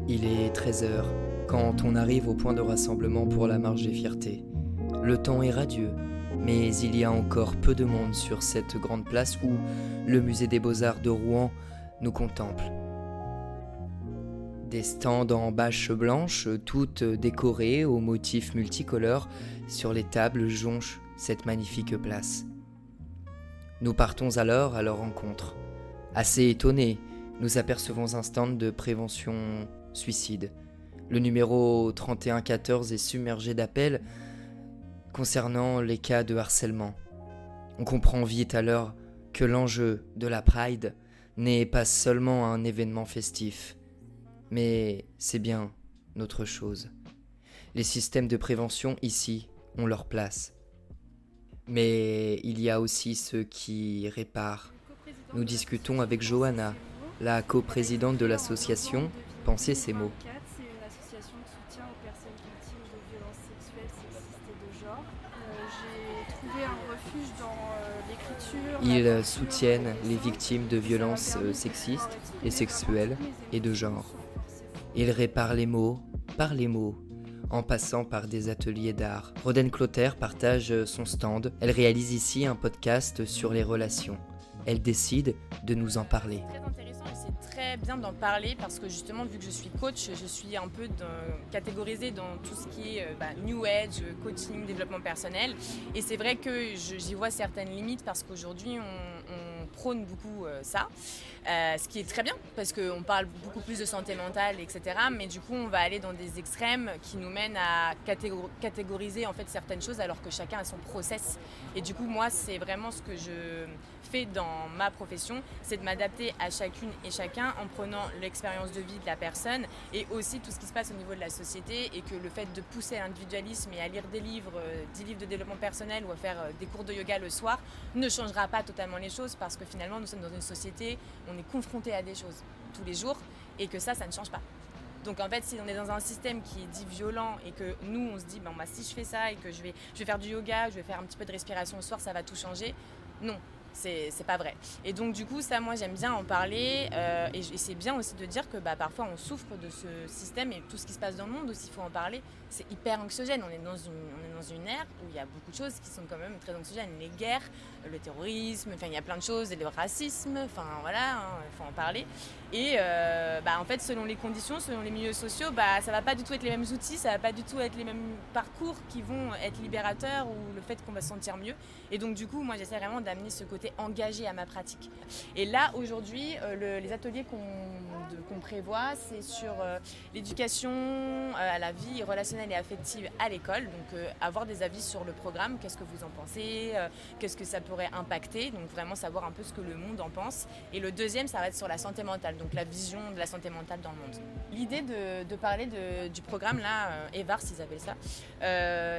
Il est 13 heures quand on arrive au point de rassemblement pour la marche des fiertés. Le temps est radieux, mais il y a encore peu de monde sur cette grande place où le musée des Beaux-Arts de Rouen nous contemple. Des stands en bâches blanches, toutes décorées aux motifs multicolores, sur les tables jonchent cette magnifique place. Nous partons alors à leur rencontre. Assez étonnés, nous apercevons un stand de prévention suicide. Le numéro 3114 est submergé d'appels concernant les cas de harcèlement. On comprend vite alors que l'enjeu de la Pride n'est pas seulement un événement festif, mais c'est bien autre chose. Les systèmes de prévention ici ont leur place. Mais il y a aussi ceux qui réparent. Nous discutons avec Johanna, la coprésidente de l'association Pensez ces mots. C'est une association de soutien aux personnes victimes de violences sexuelles, sexistes et de genre. J'ai trouvé un refuge dans l'écriture. Ils soutiennent les victimes de violences sexistes et sexuelles et de genre. Ils réparent les mots par les mots, en passant par des ateliers d'art. Roden Clotaire partage son stand. Elle réalise ici un podcast sur les relations. Elle décide de nous en parler. Très intéressant et c'est très bien d'en parler parce que justement, vu que je suis coach, je suis un peu catégorisée dans tout ce qui est New Age, coaching, développement personnel. Et c'est vrai que j'y vois certaines limites parce qu'aujourd'hui, on prône beaucoup ça. Ce qui est très bien parce qu'on parle beaucoup plus de santé mentale, etc. Mais du coup, on va aller dans des extrêmes qui nous mènent à catégoriser en fait certaines choses alors que chacun a son process. Et du coup, moi, c'est vraiment ce que je fais dans ma profession, c'est de m'adapter à chacune et chacun en prenant l'expérience de vie de la personne et aussi tout ce qui se passe au niveau de la société et que le fait de pousser à l'individualisme et à lire des livres, 10 livres de développement personnel ou à faire des cours de yoga le soir ne changera pas totalement les choses parce que finalement, nous sommes dans une société, on est confronté à des choses tous les jours et que ça ne change pas. Donc en fait, si on est dans un système qui est dit violent et que nous, on se dit, si je fais ça et que je vais faire du yoga, je vais faire un petit peu de respiration le soir, ça va tout changer. Non, c'est pas vrai. Et donc du coup, ça, moi, j'aime bien en parler et c'est bien aussi de dire que parfois, on souffre de ce système et tout ce qui se passe dans le monde aussi, il faut en parler. C'est hyper anxiogène. On est dans une ère où il y a beaucoup de choses qui sont quand même très anxiogènes. Les guerres, le terrorisme, il y a plein de choses, et le racisme, il faut en parler. Et en fait, selon les conditions, selon les milieux sociaux, ça va pas du tout être les mêmes outils, ça va pas du tout être les mêmes parcours qui vont être libérateurs ou le fait qu'on va se sentir mieux. Et donc du coup, moi, j'essaie vraiment d'amener ce côté engagé à ma pratique. Et là, aujourd'hui, les ateliers qu'on prévoit, c'est sur l'éducation à la vie relationnelle et affective à l'école. Donc avoir des avis sur le programme, qu'est-ce que vous en pensez, qu'est-ce que ça pourrait impacter, donc vraiment savoir un peu ce que le monde en pense. Et le deuxième, ça va être sur la santé mentale, donc la vision de la santé mentale dans le monde. L'idée de parler du programme là, EVARS ils appellent ça,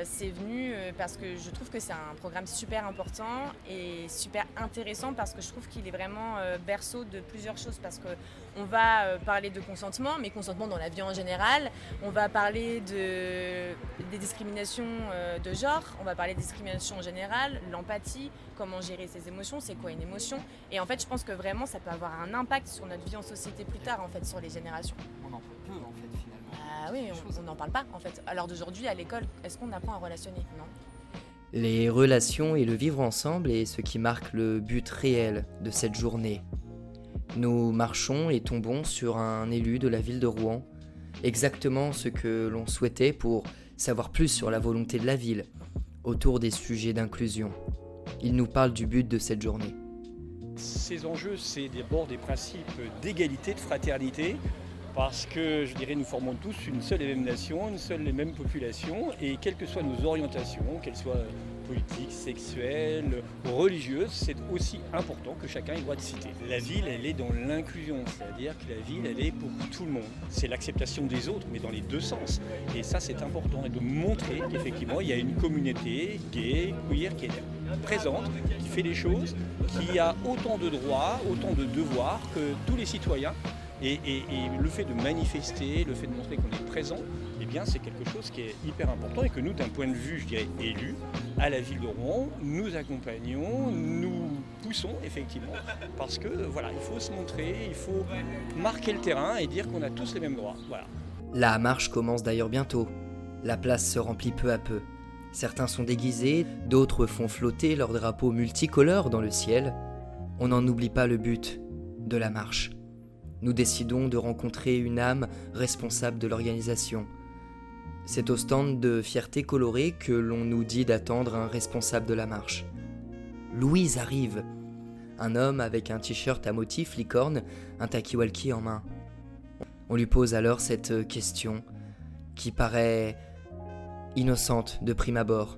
c'est venu parce que je trouve que c'est un programme super important et super intéressant parce que je trouve qu'il est vraiment berceau de plusieurs choses parce qu'on va parler de consentement, mais consentement dans la vie en général, on va parler des discriminations de genre, on va parler de discrimination en général, l'empathie, comment gérer ses émotions, c'est quoi une émotion. Et en fait, je pense que vraiment, ça peut avoir un impact sur notre vie en société plus tard, en fait, sur les générations. On en peut peu, en fait, finalement. Ah oui, on n'en parle pas, en fait. À l'heure d'aujourd'hui, à l'école, est-ce qu'on apprend à relationner? Non. Les relations et le vivre ensemble est ce qui marque le but réel de cette journée. Nous marchons et tombons sur un élu de la ville de Rouen, exactement ce que l'on souhaitait pour savoir plus sur la volonté de la ville, autour des sujets d'inclusion. Il nous parle du but de cette journée. Ces enjeux, c'est d'abord des principes d'égalité, de fraternité, parce que, je dirais, nous formons tous une seule et même nation, une seule et même population, et quelles que soient nos orientations, qu'elles soient politiques, sexuelles, religieuses, c'est aussi important que chacun ait le droit de citer. La ville, elle est dans l'inclusion, c'est-à-dire que la ville, elle est pour tout le monde. C'est l'acceptation des autres, mais dans les deux sens. Et ça, c'est important, et de montrer qu'effectivement, il y a une communauté gay, queer, qui est présente, qui fait les choses, qui a autant de droits, autant de devoirs que tous les citoyens. Et le fait de manifester, le fait de montrer qu'on est présent, eh bien c'est quelque chose qui est hyper important et que nous, d'un point de vue, je dirais, élu, à la ville de Rouen, nous accompagnons, nous poussons effectivement, parce que voilà, il faut se montrer, il faut marquer le terrain et dire qu'on a tous les mêmes droits. Voilà. La marche commence d'ailleurs bientôt. La place se remplit peu à peu. Certains sont déguisés, d'autres font flotter leurs drapeaux multicolores dans le ciel. On n'en oublie pas le but de la marche. Nous décidons de rencontrer une âme responsable de l'organisation. C'est au stand de Fierté colorée que l'on nous dit d'attendre un responsable de la marche. Louise arrive. Un homme avec un t-shirt à motif licorne, un talkie-walkie en main. On lui pose alors cette question qui paraît innocente de prime abord.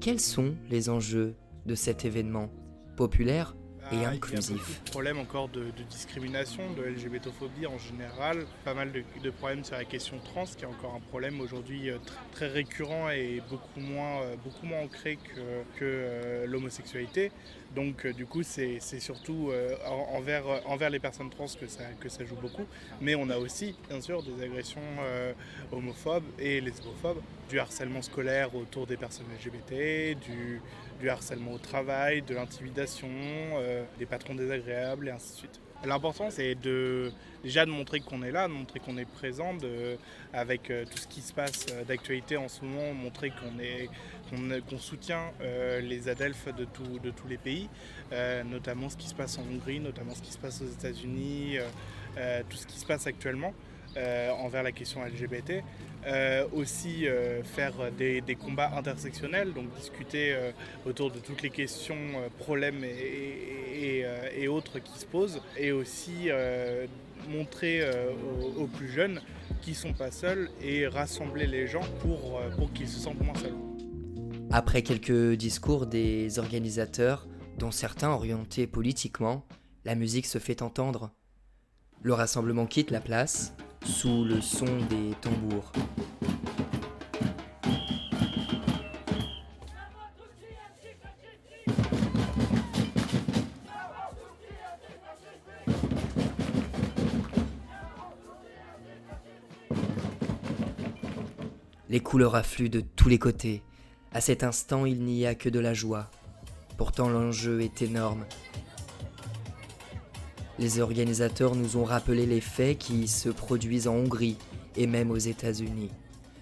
Quels sont les enjeux de cet événement populaire et inclusif? Il y a beaucoup de problèmes encore de discrimination, de LGBTophobie en général. Pas mal de problèmes sur la question trans, qui est encore un problème aujourd'hui très récurrent et beaucoup moins ancré que l'homosexualité. Donc du coup c'est surtout envers les personnes trans que ça joue beaucoup. Mais on a aussi bien sûr des agressions homophobes et lesbophobes, du harcèlement scolaire autour des personnes LGBT, du harcèlement au travail, de l'intimidation, des patrons désagréables et ainsi de suite. L'important c'est déjà de montrer qu'on est là, de montrer qu'on est présent, avec tout ce qui se passe d'actualité en ce moment, montrer qu'on soutient les adelphes de tous les pays, notamment ce qui se passe en Hongrie, notamment ce qui se passe aux États-Unis, tout ce qui se passe actuellement envers la question LGBT. Aussi faire des combats intersectionnels, donc discuter autour de toutes les questions, problèmes et autres qui se posent, et aussi montrer aux plus jeunes qu'ils ne sont pas seuls et rassembler les gens pour qu'ils se sentent moins seuls. Après quelques discours des organisateurs, dont certains orientés politiquement, la musique se fait entendre. Le rassemblement quitte la place, sous le son des tambours. Les couleurs affluent de tous les côtés. À cet instant, il n'y a que de la joie. Pourtant, l'enjeu est énorme. Les organisateurs nous ont rappelé les faits qui se produisent en Hongrie et même aux États-Unis.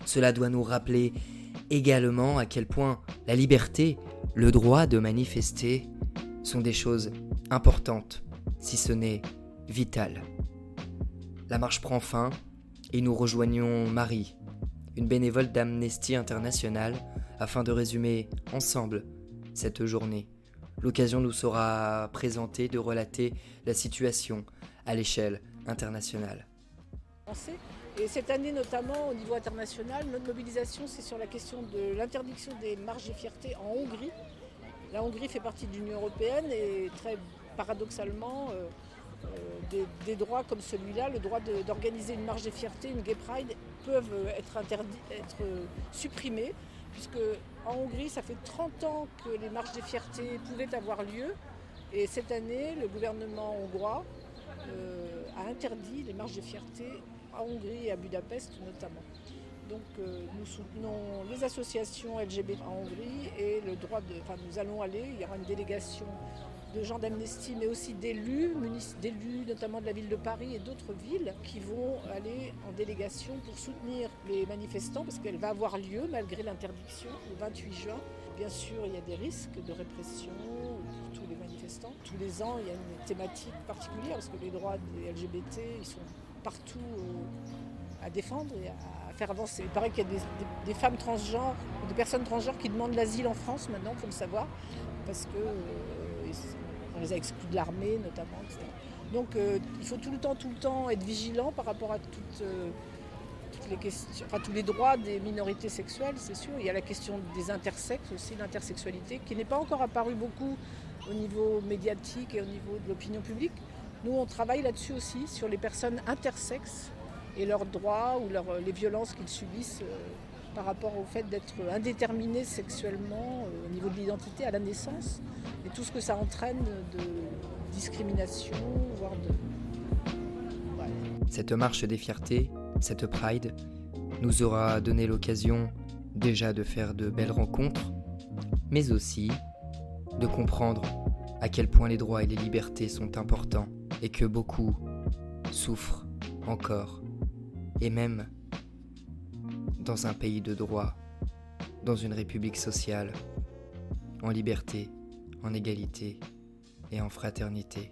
Cela doit nous rappeler également à quel point la liberté, le droit de manifester sont des choses importantes, si ce n'est vitales. La marche prend fin et nous rejoignons Marie, une bénévole d'Amnesty International, afin de résumer ensemble cette journée. L'occasion nous sera présentée de relater la situation à l'échelle internationale. Et cette année notamment au niveau international, notre mobilisation c'est sur la question de l'interdiction des marches de fierté en Hongrie. La Hongrie fait partie de l'Union européenne et très paradoxalement des droits comme celui-là, le droit d'organiser une marche de fierté, une gay pride, peuvent être supprimés. Puisque en Hongrie, ça fait 30 ans que les marches des fiertés pouvaient avoir lieu. Et cette année, le gouvernement hongrois a interdit les marches des fierté à Hongrie et à Budapest notamment. Donc nous soutenons les associations LGBT en Hongrie et nous allons aller, il y aura une délégation de gens d'Amnesty, mais aussi d'élus, notamment de la ville de Paris et d'autres villes, qui vont aller en délégation pour soutenir les manifestants, parce qu'elle va avoir lieu malgré l'interdiction le 28 juin. Bien sûr, il y a des risques de répression pour tous les manifestants. Tous les ans, il y a une thématique particulière, parce que les droits des LGBT, ils sont partout à défendre et à faire avancer. Il paraît qu'il y a des femmes transgenres, des personnes transgenres qui demandent l'asile en France maintenant, il faut le savoir, parce que on les a exclus de l'armée notamment, etc. Donc il faut tout le temps être vigilant par rapport à toutes les questions, tous les droits des minorités sexuelles, c'est sûr. Il y a la question des intersexes aussi, l'intersexualité, qui n'est pas encore apparue beaucoup au niveau médiatique et au niveau de l'opinion publique. Nous, on travaille là-dessus aussi, sur les personnes intersexes et leurs droits ou les violences qu'ils subissent par rapport au fait d'être indéterminés sexuellement au niveau de l'identité à la naissance et tout ce que ça entraîne de discrimination, voire de... Cette marche des fiertés, cette Pride, nous aura donné l'occasion déjà de faire de belles rencontres, mais aussi de comprendre à quel point les droits et les libertés sont importants et que beaucoup souffrent encore, et même dans un pays de droit, dans une république sociale, en liberté, en égalité et en fraternité.